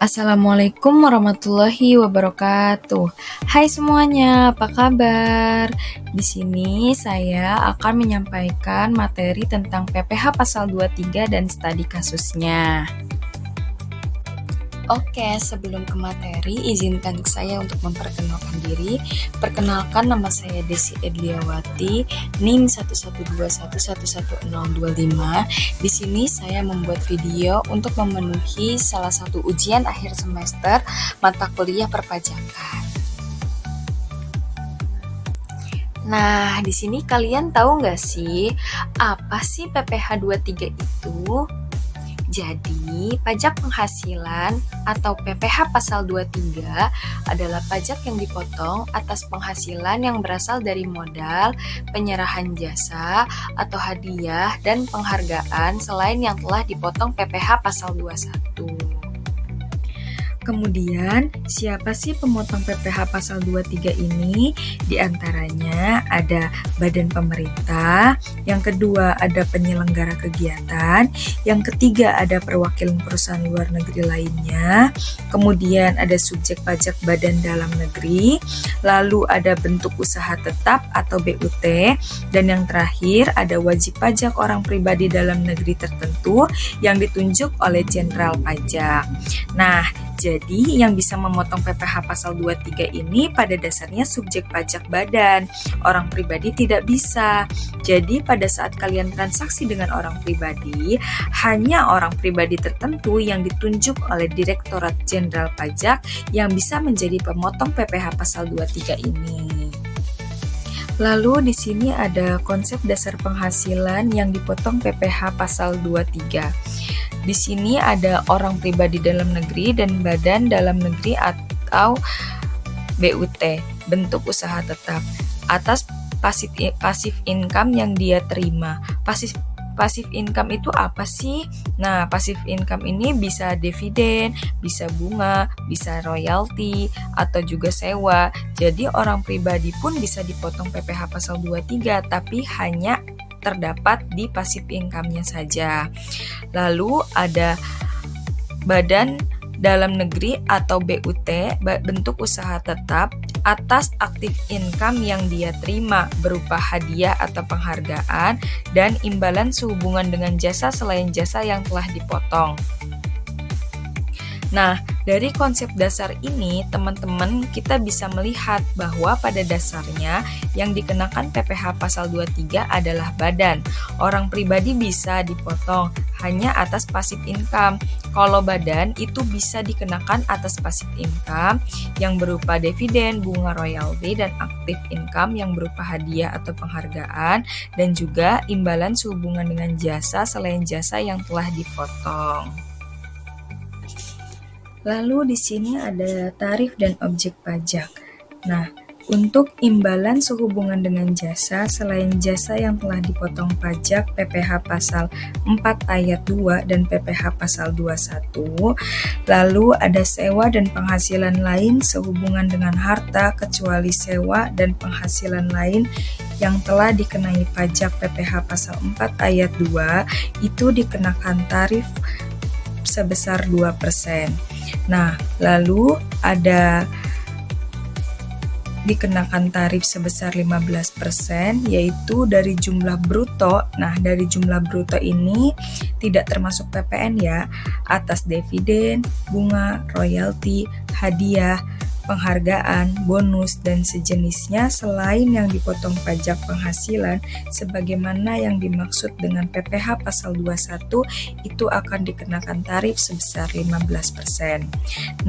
Assalamualaikum warahmatullahi wabarakatuh. Hai semuanya, apa kabar? Di sini saya akan menyampaikan materi tentang PPH pasal 23 dan studi kasusnya. Oke, sebelum ke materi, izinkan saya untuk memperkenalkan diri. Perkenalkan, nama saya Desi Edliawati, NIM 112111025. Di sini saya membuat video untuk memenuhi salah satu ujian akhir semester mata kuliah perpajakan. Nah, di sini kalian tahu nggak sih, apa sih PPH 23 itu? Jadi, pajak penghasilan atau PPH pasal 23 adalah pajak yang dipotong atas penghasilan yang berasal dari modal, penyerahan jasa, atau hadiah, dan penghargaan selain yang telah dipotong PPH pasal 21. Kemudian, siapa sih pemotong PPH pasal 23 ini? Di antaranya ada badan pemerintah, yang kedua ada penyelenggara kegiatan, yang ketiga ada perwakilan perusahaan luar negeri lainnya, kemudian ada subjek pajak badan dalam negeri, lalu ada bentuk usaha tetap atau BUT, dan yang terakhir ada wajib pajak orang pribadi dalam negeri tertentu yang ditunjuk oleh Jenderal Pajak. Nah, jadi yang bisa memotong PPH pasal 23 ini pada dasarnya subjek pajak badan, orang pribadi tidak bisa. Jadi pada saat kalian transaksi dengan orang pribadi, hanya orang pribadi tertentu yang ditunjuk oleh Direktorat Jenderal Pajak yang bisa menjadi pemotong PPH pasal 23 ini. Lalu di sini ada konsep dasar penghasilan yang dipotong PPH pasal 23. Di sini ada orang pribadi dalam negeri dan badan dalam negeri atau BUT, bentuk usaha tetap, atas passive income yang dia terima. Passive income itu apa sih? Nah, passive income ini bisa dividen, bisa bunga, bisa royalti, atau juga sewa. Jadi orang pribadi pun bisa dipotong PPH pasal 23, tapi hanya terdapat di passive income-nya saja. Lalu ada badan dalam negeri atau BUT, bentuk usaha tetap, atas aktif income yang dia terima berupa hadiah atau penghargaan dan imbalan sehubungan dengan jasa selain jasa yang telah dipotong. Nah, dari konsep dasar ini, teman-teman kita bisa melihat bahwa pada dasarnya yang dikenakan PPH pasal 23 adalah badan. Orang pribadi bisa dipotong hanya atas passive income. Kalau badan itu bisa dikenakan atas passive income yang berupa dividen, bunga royalti, dan aktif income yang berupa hadiah atau penghargaan, dan juga imbalan sehubungan dengan jasa selain jasa yang telah dipotong. Lalu di sini ada tarif dan objek pajak. Nah, untuk imbalan sehubungan dengan jasa selain jasa yang telah dipotong pajak PPH pasal 4 ayat 2 dan PPH pasal 21, lalu ada sewa dan penghasilan lain sehubungan dengan harta kecuali sewa dan penghasilan lain yang telah dikenai pajak PPH pasal 4 ayat 2 itu dikenakan tarif sebesar 2%. Nah, lalu ada dikenakan tarif sebesar 15% yaitu dari jumlah bruto. Nah, dari jumlah bruto ini tidak termasuk PPN ya, atas dividen, bunga, royalti, hadiah, penghargaan, bonus, dan sejenisnya selain yang dipotong pajak penghasilan sebagaimana yang dimaksud dengan PPH pasal 21 itu akan dikenakan tarif sebesar 15%.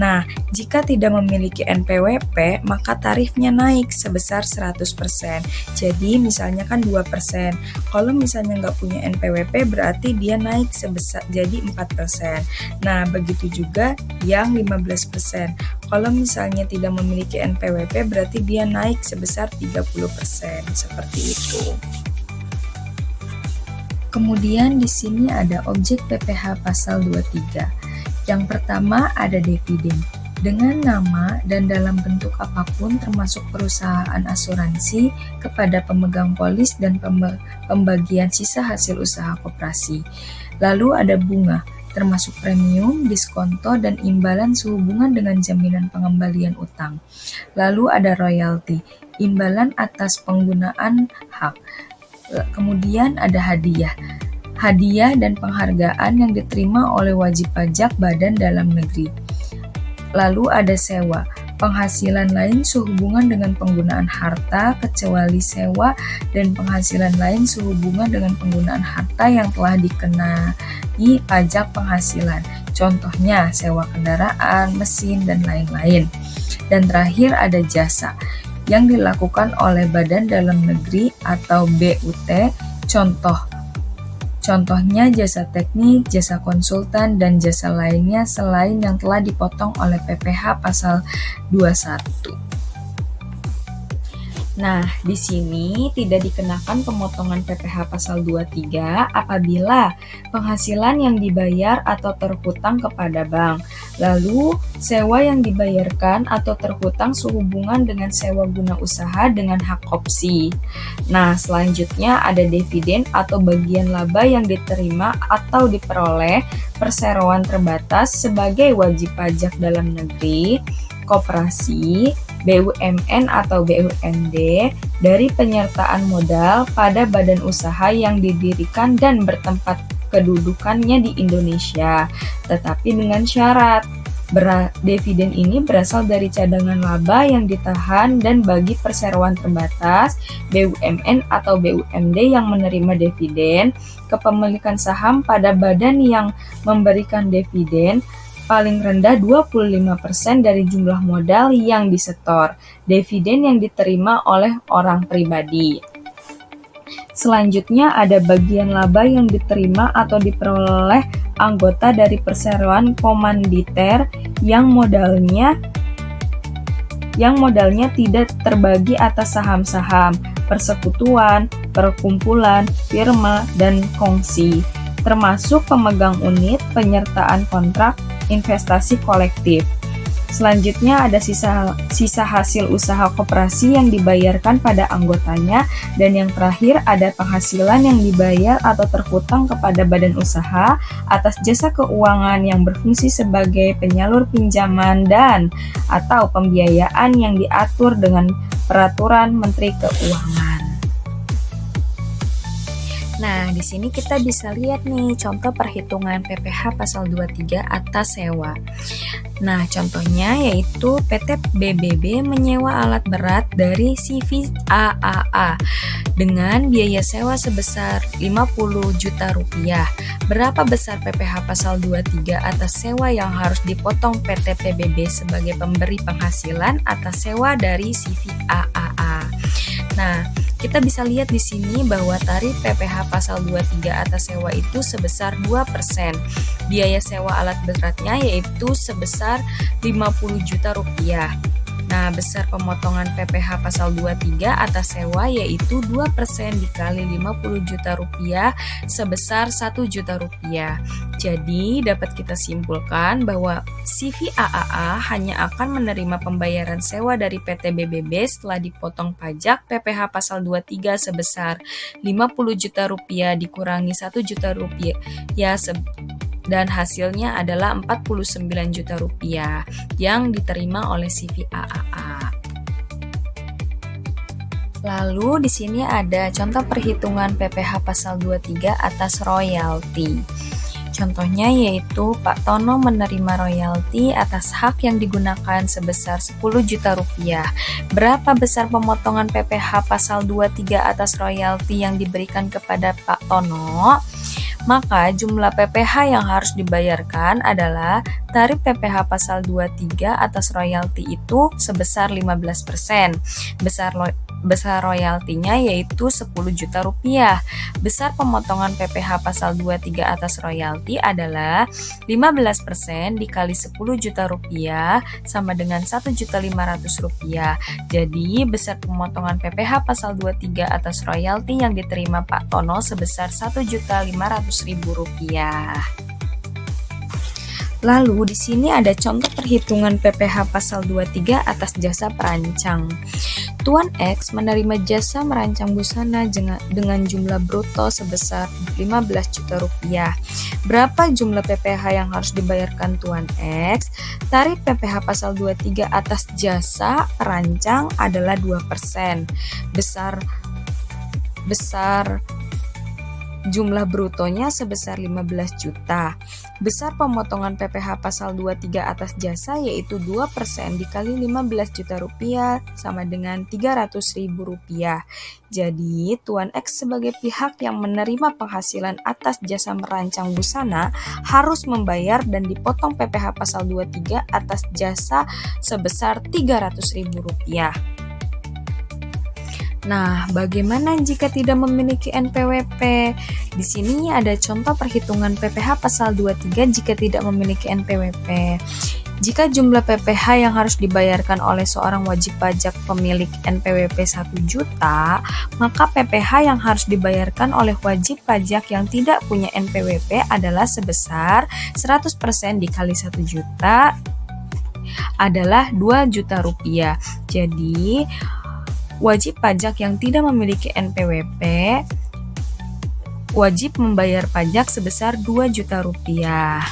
Nah, jika tidak memiliki NPWP maka tarifnya naik sebesar 100%. Jadi misalnya kan 2%. Kalau misalnya nggak punya NPWP berarti dia naik sebesar jadi 4%. Nah, begitu juga yang 15%. Kalau misalnya tidak memiliki NPWP berarti dia naik sebesar 30%, seperti itu. Kemudian di sini ada objek PPH pasal 23. Yang pertama ada dividen. Dengan nama dan dalam bentuk apapun termasuk perusahaan asuransi kepada pemegang polis dan pembagian sisa hasil usaha koperasi. Lalu ada bunga. termasuk premium, diskonto, dan imbalan sehubungan dengan jaminan pengembalian utang. Lalu ada royalti, imbalan atas penggunaan hak. Kemudian ada hadiah. Hadiah dan penghargaan yang diterima oleh wajib pajak badan dalam negeri. Lalu ada sewa, penghasilan lain sehubungan dengan penggunaan harta kecuali sewa dan penghasilan lain sehubungan dengan penggunaan harta yang telah dikenai pajak penghasilan. Contohnya sewa kendaraan, mesin, dan lain-lain. Dan terakhir ada jasa yang dilakukan oleh Badan Dalam Negeri atau BUT. Contohnya jasa teknik, jasa konsultan, dan jasa lainnya selain yang telah dipotong oleh PPh pasal 21. Nah, di sini tidak dikenakan pemotongan PPh pasal 23 apabila penghasilan yang dibayar atau terhutang kepada bank. Lalu, sewa yang dibayarkan atau terhutang sehubungan dengan sewa guna usaha dengan hak opsi. Nah, selanjutnya ada dividen atau bagian laba yang diterima atau diperoleh perseroan terbatas sebagai wajib pajak dalam negeri, koperasi, BUMN atau BUMD dari penyertaan modal pada badan usaha yang didirikan dan bertempat kedudukannya di Indonesia, tetapi dengan syarat dividen ini berasal dari cadangan laba yang ditahan dan bagi perseroan terbatas, BUMN atau BUMD yang menerima dividen, kepemilikan saham pada badan yang memberikan dividen paling rendah 25% dari jumlah modal yang disetor, dividen yang diterima oleh orang pribadi. Selanjutnya ada bagian laba yang diterima atau diperoleh anggota dari perseroan komanditer yang modalnya tidak terbagi atas saham-saham, persekutuan, perkumpulan, firma, dan kongsi, termasuk pemegang unit, penyertaan kontrak, investasi kolektif. Selanjutnya ada sisa hasil usaha koperasi yang dibayarkan pada anggotanya, dan yang terakhir ada penghasilan yang dibayar atau terhutang kepada badan usaha atas jasa keuangan yang berfungsi sebagai penyalur pinjaman dan atau pembiayaan yang diatur dengan peraturan Menteri Keuangan. Nah, di sini kita bisa lihat nih contoh perhitungan PPh pasal 23 atas sewa. Nah, contohnya yaitu PT BBB menyewa alat berat dari CV AAA dengan biaya sewa sebesar 50 juta rupiah. Berapa besar PPh pasal 23 atas sewa yang harus dipotong PT PBB sebagai pemberi penghasilan atas sewa dari CV AAA? Nah, kita bisa lihat di sini bahwa tarif PPh pasal 23 atas sewa itu sebesar 2%. Biaya sewa alat beratnya yaitu sebesar 50 juta rupiah. Nah, besar pemotongan PPh pasal 23 atas sewa yaitu 2% dikali 50 juta rupiah sebesar 1 juta rupiah. Jadi, dapat kita simpulkan bahwa CV AAA hanya akan menerima pembayaran sewa dari PT BBB setelah dipotong pajak PPh pasal 23 sebesar 50 juta rupiah dikurangi 1 juta rupiah dan hasilnya adalah 49 juta rupiah yang diterima oleh CV AAA. Lalu di sini ada contoh perhitungan PPh pasal 23 atas royalti. Contohnya yaitu Pak Tono menerima royalti atas hak yang digunakan sebesar 10 juta rupiah. Berapa besar pemotongan PPh pasal 23 atas royalti yang diberikan kepada Pak Tono? Maka jumlah PPh yang harus dibayarkan adalah tarif PPh pasal 23 atas royalti itu sebesar 15%. Besar royaltinya yaitu 10 juta rupiah. Besar pemotongan PPh pasal 23 atas royalti adalah 15% dikali 10 juta rupiah sama dengan 1.500.000 rupiah. Jadi besar pemotongan PPh pasal 23 atas royalti yang diterima Pak Tono sebesar 1.500.000 rupiah. Lalu di sini ada contoh perhitungan PPh pasal 23 atas jasa perancang. Tuan X menerima jasa merancang busana dengan jumlah bruto sebesar 15 juta rupiah. Berapa jumlah PPh yang harus dibayarkan Tuan X? Tarif PPh pasal 23 atas jasa perancang adalah 2%. Besar jumlah brutonya sebesar 15 juta. Besar pemotongan PPh pasal 23 atas jasa yaitu 2% dikali 15 juta rupiah sama dengan 300.000 rupiah. Jadi, Tuan X sebagai pihak yang menerima penghasilan atas jasa merancang busana harus membayar dan dipotong PPh pasal 23 atas jasa sebesar 300.000 rupiah. Nah, bagaimana jika tidak memiliki NPWP? Di sini ada contoh perhitungan PPh pasal 23 jika tidak memiliki NPWP. Jika jumlah PPh yang harus dibayarkan oleh seorang wajib pajak pemilik NPWP 1 juta, maka PPh yang harus dibayarkan oleh wajib pajak yang tidak punya NPWP adalah sebesar 100% dikali 1 juta adalah 2 juta rupiah. Jadi, wajib pajak yang tidak memiliki NPWP wajib membayar pajak sebesar 2 juta rupiah.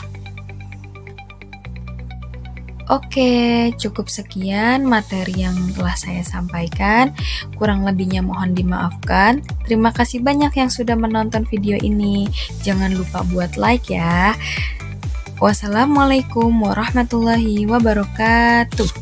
Oke, cukup sekian materi yang telah saya sampaikan. Kurang lebihnya mohon dimaafkan. Terima kasih banyak yang sudah menonton video ini. Jangan lupa buat like ya. Wassalamualaikum warahmatullahi wabarakatuh.